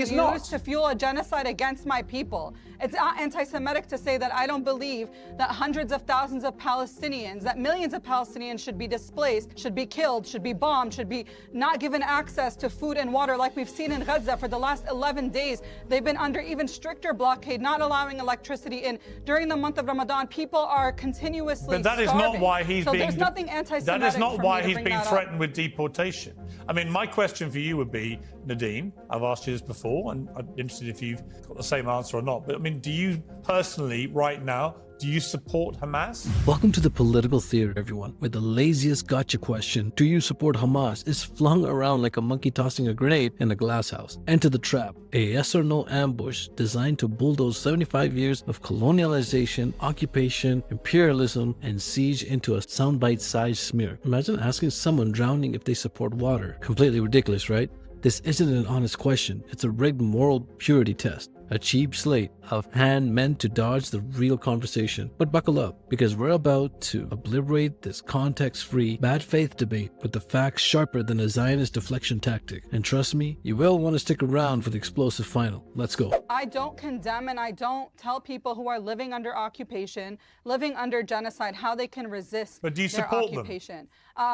It's used to fuel a genocide against my people. It's anti-Semitic to say that I don't believe that hundreds of thousands of Palestinians, that millions of Palestinians should be displaced, should be killed, should be bombed, should be not given access to food and water like we've seen in Gaza for the last 11 days. They've been under even stricter blockade, not allowing electricity in. During the month of Ramadan, people are continuously But that is starving. not why he's so being... there's nothing anti-Semitic. That is not why he's being being threatened with deportation. I mean, my question for you would be, Nerdeen, I've asked you this before, and I'm interested if you've got the same answer or not, but I mean, do you personally, right now, do you support Hamas? Welcome to the political theater, everyone, where the laziest gotcha question, do you support Hamas, is flung around like a monkey tossing a grenade in a glass house. Enter the trap, a yes or no ambush designed to bulldoze 75 years of colonialization, occupation, imperialism, and siege into a soundbite-sized smear. Imagine asking someone drowning if they support water. Completely ridiculous, right? This isn't an honest question, it's a rigged moral purity test. A cheap slate of hand meant to dodge the real conversation. But buckle up, because we're about to obliterate this context-free, bad faith debate with the facts sharper than a Zionist deflection tactic. And trust me, you will want to stick around for the explosive final. Let's go. I don't condemn and I don't tell people who are living under occupation, living under genocide, how they can resist But do you their support occupation.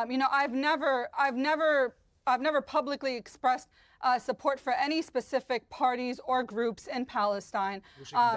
You know, I've never publicly expressed support for any specific parties or groups in Palestine,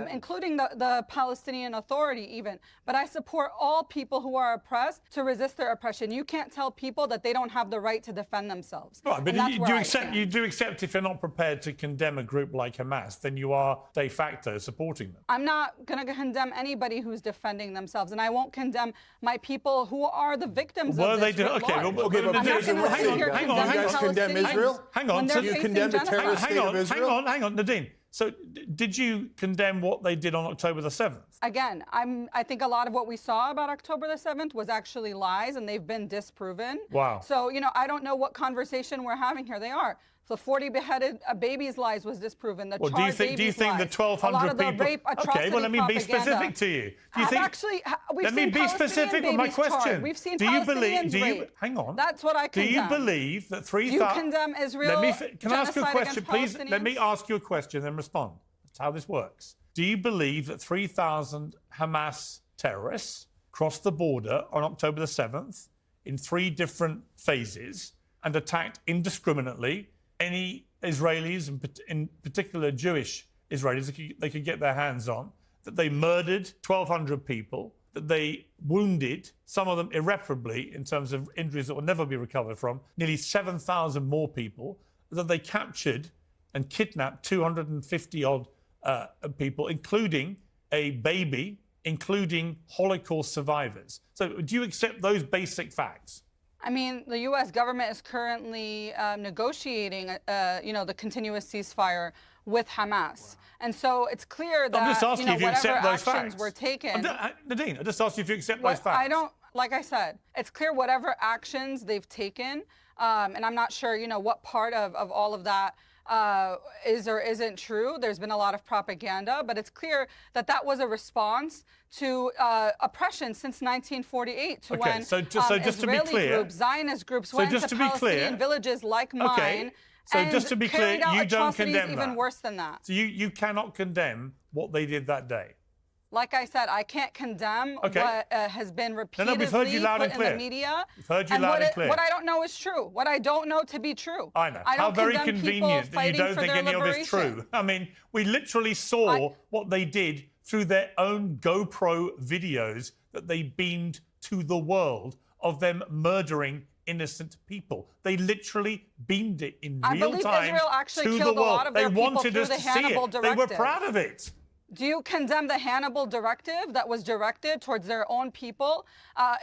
including the Palestinian Authority even. But I support all people who are oppressed to resist their oppression. You can't tell people that they don't have the right to defend themselves. Right, but you do accept if you're not prepared to condemn a group like Hamas, then you are de facto supporting them. I'm not going to condemn anybody who's defending themselves, and I won't condemn my people who are the victims of this. Okay, hang You guys condemn Israel? Hang on. Do you condemn the terrorist state of Israel? Hang on, Nerdeen. So did you condemn what they did on October the 7th? Again, I think a lot of what we saw about October the 7th was actually lies, and they've been disproven. Wow. So, you know, I don't know what conversation we're having here. They are. The 40 beheaded babies' lies was disproven. The Well, charred do you think the 1,200 people? Rape, Okay, well, let me be specific to you. Do you think? Let me be specific with my question. We've seen do you believe? rape. Hang on. That's what I condemn. Do you believe that 3,000? Do you condemn Israel? Can I ask you a question, please? Let me ask you a question, then respond. That's how this works. Do you believe that 3,000 Hamas terrorists crossed the border on October the 7th in 3 different phases and attacked indiscriminately any Israelis, in particular Jewish Israelis, they could get their hands on, that they murdered 1,200 people, that they wounded, some of them irreparably in terms of injuries that will never be recovered from, nearly 7,000 more people, that they captured and kidnapped 250-odd people, including a baby, including Holocaust survivors. So do you accept those basic facts? I mean, the U.S. government is currently negotiating, you know, the continuous ceasefire with Hamas. And so it's clear that, I'm just asking if you accept those actions facts. were taken. Nerdeen, I just asked you if you accept those facts. Like I said, it's clear whatever actions they've taken, and I'm not sure, you know, what part of all of that is or isn't true. There's been a lot of propaganda, but it's clear that that was a response to oppression since 1948, to when Israeli groups, Zionist groups went to Palestinian villages like mine. So just to be clear, you don't condemn even worse than that. So you cannot condemn what they did that day. Like I said, I can't condemn what has been repeatedly we've heard you loud and put in the media. We've heard you loud and clear. What I don't know is true. What I don't know to be true. I know. I don't How very condemn convenient that you don't think any of this true. I mean, we literally saw what they did through their own GoPro videos that they beamed to the world of them murdering innocent people. They literally beamed it in real time I believe Israel actually killed a lot of their people through the Hannibal Directive. They were proud of it. Do you condemn the Hannibal Directive that was directed towards their own people?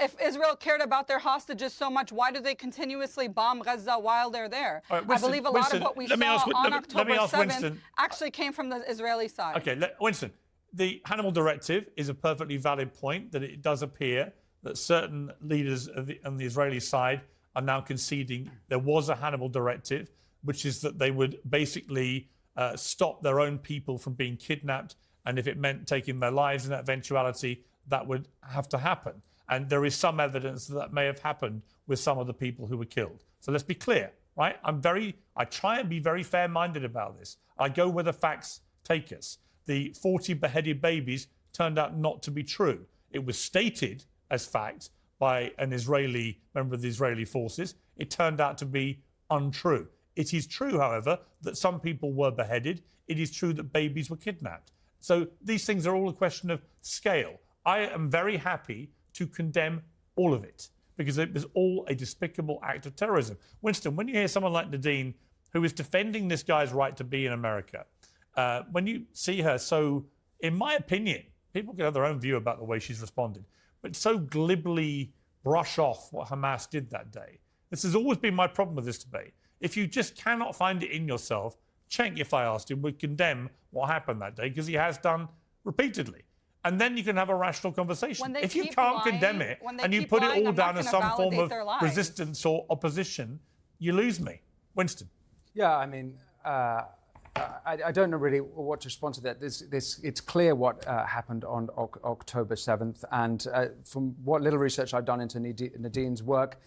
If Israel cared about their hostages so much, why do they continuously bomb Gaza while they're there? Right, Winston, I believe a lot of what we saw on October 7th actually came from the Israeli side. Okay, Winston, the Hannibal Directive is a perfectly valid point that it does appear that certain leaders on the Israeli side are now conceding there was a Hannibal Directive, which is that they would basically stop their own people from being kidnapped, and if it meant taking their lives in that eventuality, that would have to happen. And there is some evidence that may have happened with some of the people who were killed. So let's be clear. right? I try and be very fair-minded about this. I go where the facts take us. The 40 beheaded babies turned out not to be true. It was stated as fact by an Israeli member of the Israeli forces. It turned out to be untrue. It is true, however, that some people were beheaded. It is true that babies were kidnapped. So these things are all a question of scale. I am very happy to condemn all of it because it was all a despicable act of terrorism. Winston, when you hear someone like Nerdeen, who is defending this guy's right to be in America, when you see her so, in my opinion, people can have their own view about the way she's responded, but so glibly brush off what Hamas did that day. This has always been my problem with this debate. If you just cannot find it in yourself, Cenk, if I asked him, would condemn what happened that day, because he has done repeatedly. And then you can have a rational conversation. If you can't condemn it and you put it all down as some form of resistance or opposition, you lose me. Winston. Yeah, I mean, I don't know really what to respond to that. It's clear what happened on October 7th. And from what little research I've done into Nerdeen's work,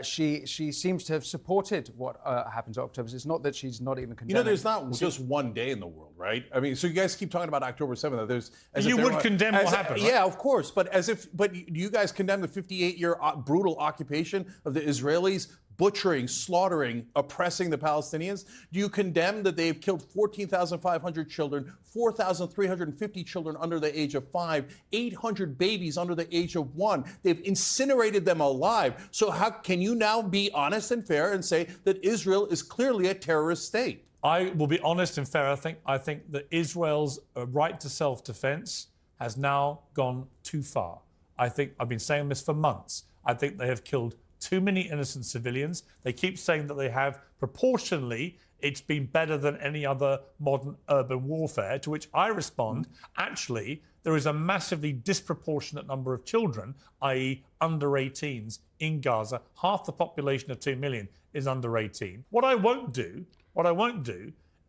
she seems to have supported what happened on October 7th. It's not that she's not even condemning. You know, there's not just one day in the world, right? I mean, so you guys keep talking about October 7th. You would condemn what happened, right? Yeah, of course. But do you guys condemn the 58-year brutal occupation of the Israelis, butchering, slaughtering, oppressing the Palestinians? Do you condemn that they've killed 14,500 children, 4,350 children under the age of 5, 800 babies under the age of 1? They've incinerated them alive. So how can you now be honest and fair and say that Israel is clearly a terrorist state? I will be honest and fair. I think that Israel's right to self-defense has now gone too far. I think I've been saying this for months. I think they have killed too many innocent civilians. They keep saying that they have. Proportionally, it's been better than any other modern urban warfare, to which I respond, actually, there is a massively disproportionate number of children, i.e. under 18s in Gaza. Half the population of 2 million is under 18. What I won't do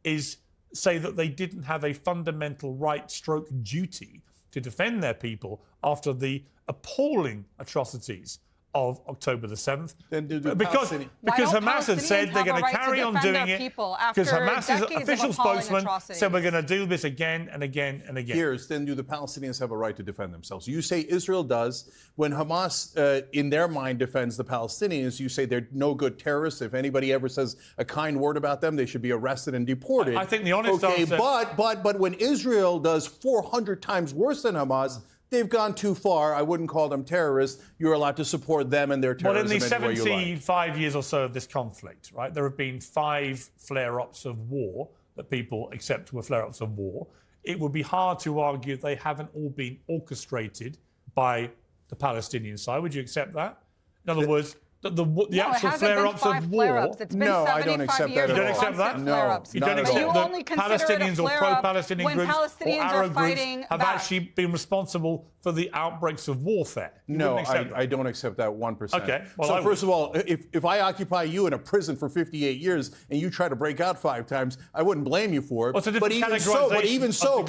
is say that they didn't have a fundamental right stroke duty to defend their people after the appalling atrocities of October the 7th. Then do the because Hamas had said they're going to carry on doing it. Because Hamas's official spokesman said we're going to do this again and again and again. Here's, then do the Palestinians have a right to defend themselves? You say Israel does. When Hamas, in their mind, defends the Palestinians, you say they're no good terrorists. If anybody ever says a kind word about them, they should be arrested and deported. I think the honest answer... But when Israel does 400 times worse than Hamas, they've gone too far. I wouldn't call them terrorists. You're allowed to support them and their terrorism. Well, in the 75 years or so of this conflict, right, there have been 5 flare-ups of war that people accept were flare-ups of war. It would be hard to argue they haven't all been orchestrated by the Palestinian side. Would you accept that? In other words, the actual flare-ups of war. No, I don't accept that. You don't accept that? No. You don't accept that Palestinians or pro-Palestinian groups or Arab groups have actually been responsible for the outbreaks of warfare? No, I don't accept that 1%. Okay. Well, so first of all, if I occupy you in a prison for 58 years and you try to break out 5 times, I wouldn't blame you for it. Well, but even so,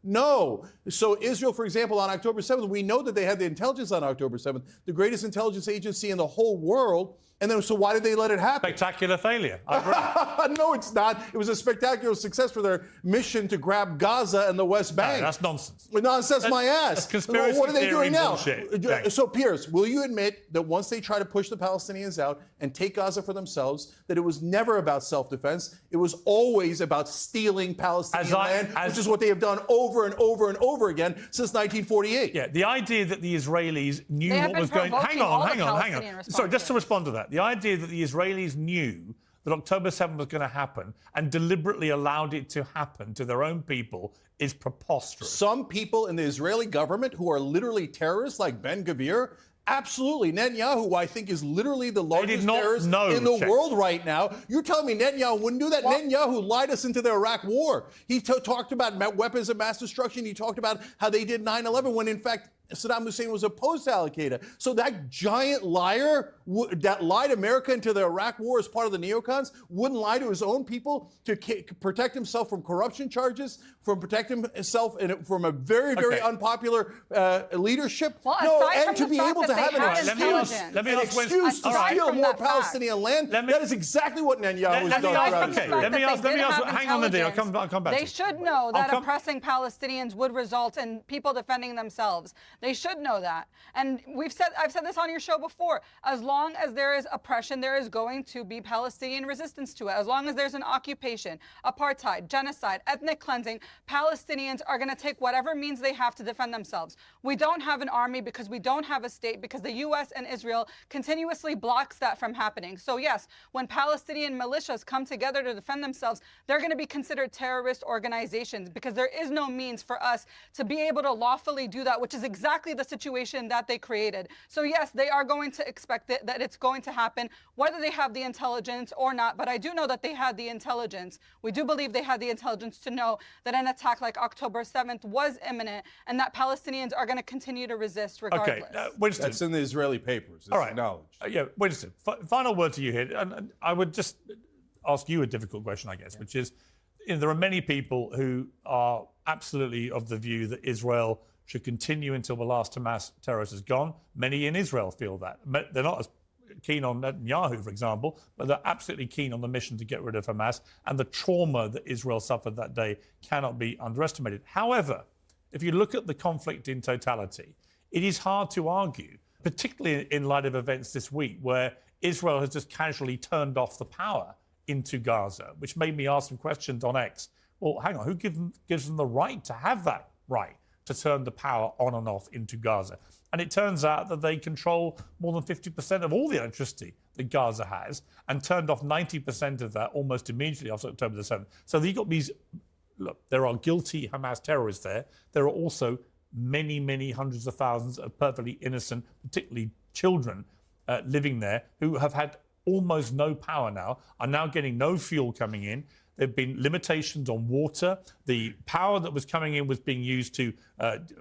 no. So Israel, for example, on October 7th, we know that they had the intelligence on October 7th, the greatest intelligence agency in the whole world. And then, so why did they let it happen? Spectacular failure. I agree. No, it's not. It was a spectacular success for their mission to grab Gaza and the West Bank. No, that's nonsense. Nonsense, my ass. That's conspiracy what are they doing now? Bullshit. So, Piers, will you admit that once they try to push the Palestinians out and take Gaza for themselves, that it was never about self-defense? It was always about stealing Palestinian land, which is what they have done over and over and over again since 1948. Yeah, the idea that the Israelis knew what was going... Hang on. Sorry, just to respond to that. The idea that the Israelis knew that October 7th was going to happen and deliberately allowed it to happen to their own people is preposterous. Some people in the Israeli government who are literally terrorists, like Ben-Gvir, absolutely. Netanyahu, I think, is literally the largest terrorist in the world right now. You're telling me Netanyahu wouldn't do that? What? Netanyahu lied us into the Iraq war. He talked about weapons of mass destruction. He talked about how they did 9/11 when, in fact, Saddam Hussein was opposed to Al-Qaeda. So that giant liar that lied America into the Iraq war as part of the neocons wouldn't lie to his own people to protect himself from corruption charges, from protecting himself from a very, very unpopular leadership. Well, no, aside and from to the be fact able that to they have had an excuse to Aside steal from more that fact. Palestinian land, that is exactly what Netanyahu has done. Let me ask. Hang on, Nerdeen. I'll come back. They should know that oppressing Palestinians would result in people defending themselves. They should know that. And I've said this on your show before. As long as there is oppression, there is going to be Palestinian resistance to it. As long as there's an occupation, apartheid, genocide, ethnic cleansing, Palestinians are going to take whatever means they have to defend themselves. We don't have an army because we don't have a state, because the U.S. and Israel continuously blocks that from happening. So yes, when Palestinian militias come together to defend themselves, they're going to be considered terrorist organizations because there is no means for us to be able to lawfully do that, which is exactly the situation that they created. So yes, they are going to expect that it's going to happen, whether they have the intelligence or not. But I do know that they had the intelligence. We do believe they had the intelligence to know that an attack like October 7th was imminent and that Palestinians are going to continue to resist regardless. Okay, Winston. That's in the Israeli papers. It's all right. acknowledged. Yeah, Winston, final word to you here. And I would just ask you a difficult question, I guess, which is, there are many people who are absolutely of the view that Israel should continue until the last Hamas terrorist is gone. Many in Israel feel that. They're not as keen on Netanyahu, for example, but they're absolutely keen on the mission to get rid of Hamas. And the trauma that Israel suffered that day cannot be underestimated. However, if you look at the conflict in totality, it is hard to argue, particularly in light of events this week, where Israel has just casually turned off the power into Gaza, which made me ask some questions on X. Well, hang on, who gives them the right to have that right to turn the power on and off into Gaza? And it turns out that they control more than 50% of all the electricity that Gaza has and turned off 90% of that almost immediately after October the 7th. So you've got these, look, there are guilty Hamas terrorists there. There are also many, many hundreds of thousands of perfectly innocent, particularly children, living there who have had almost no power now, are now getting no fuel coming in. There have been limitations on water. The power that was coming in was being used to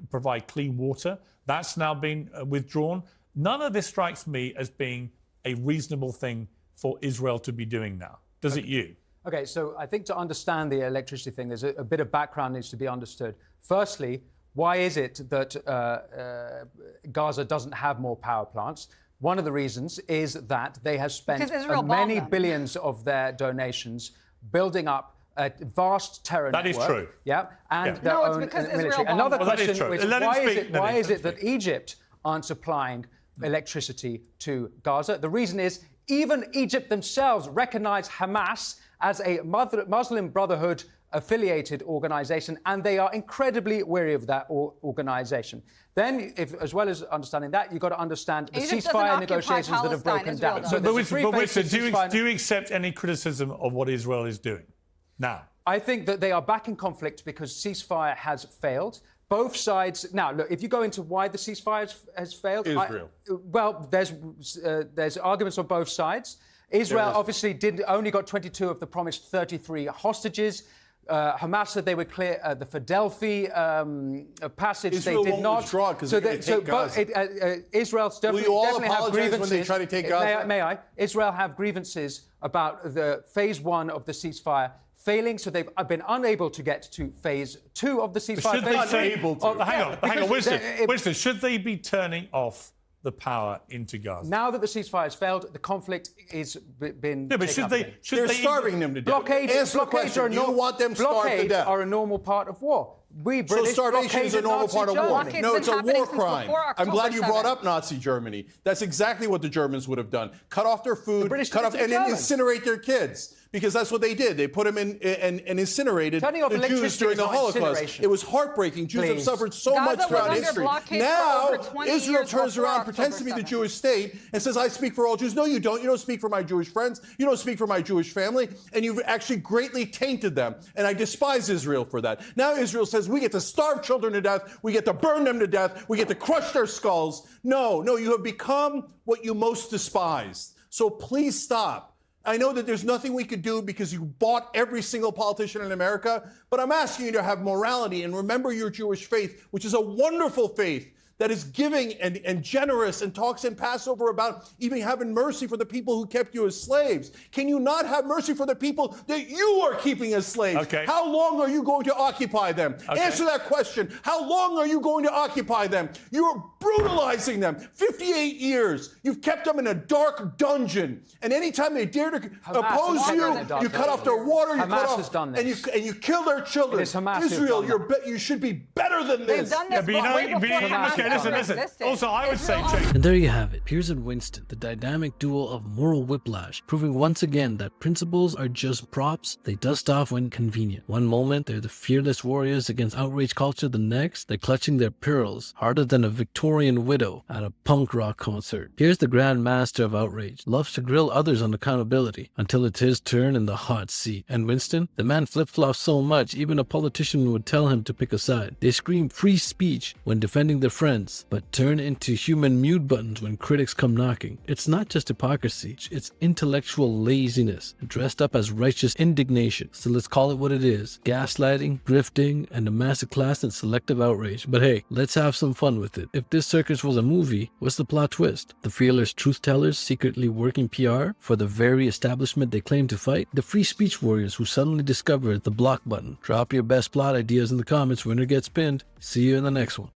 provide clean water. That's now been withdrawn. None of this strikes me as being a reasonable thing for Israel to be doing now. Does it you? Okay, so I think to understand the electricity thing, there's a bit of background needs to be understood. Firstly, why is it that Gaza doesn't have more power plants? One of the reasons is that they have spent many billions of their donations building up a vast terror network. That is true. Yeah, and their no, it's own because military. Israel Another question is why is it that Egypt aren't supplying electricity to Gaza? The reason is even Egypt themselves recognize Hamas as a Muslim Brotherhood affiliated organization, and they are incredibly wary of that organization. Then, as well as understanding that, you've got to understand the ceasefire negotiations that have broken down. So but Winston, do you accept any criticism of what Israel is doing now? I think that they are back in conflict because ceasefire has failed. Both sides. Now, look, if you go into why the ceasefire has failed, Israel. There's arguments on both sides. Israel obviously only got 22 of the promised 33 hostages. Hamas said they would clear the Philadelphia passage. Israel they did not. Withdraw Israel definitely, will you all definitely have apologize grievances. when they try to take Gaza? May I? Israel have grievances about the phase 1 of the ceasefire failing, so they've been unable to get to phase 2 of the ceasefire. Hang on, Winston, should they be turning off the power into Gaza? Now that the ceasefire has failed, the conflict is been. Yeah, but They're starving them to death. Blockades you want them starved to death? Are a normal part of war. So starvation is a normal part of war. No, it's a war crime. I'm glad you brought up Nazi Germany. That's exactly what the Germans would have done. Cut off their food, and incinerate their kids. Because that's what they did. They put them in and incinerated the Jews during the Holocaust. It was heartbreaking. Jews have suffered so much throughout history. Now, Israel turns around, pretends to be the Jewish state, and says, I speak for all Jews. No, you don't. You don't speak for my Jewish friends. You don't speak for my Jewish family. And you've actually greatly tainted them. And I despise Israel for that. Now Israel says, we get to starve children to death. We get to burn them to death. We get to crush their skulls. No, you have become what you most despised. So please stop. I know that there's nothing we could do because you bought every single politician in America, but I'm asking you to have morality and remember your Jewish faith, which is a wonderful faith that is giving and generous and talks in Passover about even having mercy for the people who kept you as slaves? Can you not have mercy for the people that you are keeping as slaves? Okay. How long are you going to occupy them? Okay. Answer that question. How long are you going to occupy them? You are brutalizing them. 58 years. You've kept them in a dark dungeon. And anytime they dare to oppose you, you cut off their water, you cut off, and you kill their children. Israel, you should be better than They've this. done this way before Hamas okay, ever listen. existed. Also, I would say, Israel- And there you have it, Piers and Winston, the dynamic duo of moral whiplash, proving once again that principles are just props they dust off when convenient. One moment, they're the fearless warriors against outrage culture, the next, they're clutching their pearls, harder than a Victorian widow at a punk rock concert. Here's the Grand Master of outrage, loves to grill others on accountability, until it's his turn in the hot seat. And Winston, the man flip-flops so much, even a politician would tell him to pick a side. They scream free speech when defending their friends, but turn into human mute buttons when critics come knocking. It's not just hypocrisy, it's intellectual laziness, dressed up as righteous indignation. So let's call it what it is: gaslighting, grifting, and a masterclass in selective outrage. But hey, let's have some fun with it. If this circus was a movie, what's the plot twist? The fearless truth-tellers secretly working PR for the very establishment they claim to fight? The free speech warriors who suddenly discovered the block button? Drop your best plot ideas in the comments. Winner gets pinned. See you in the next one.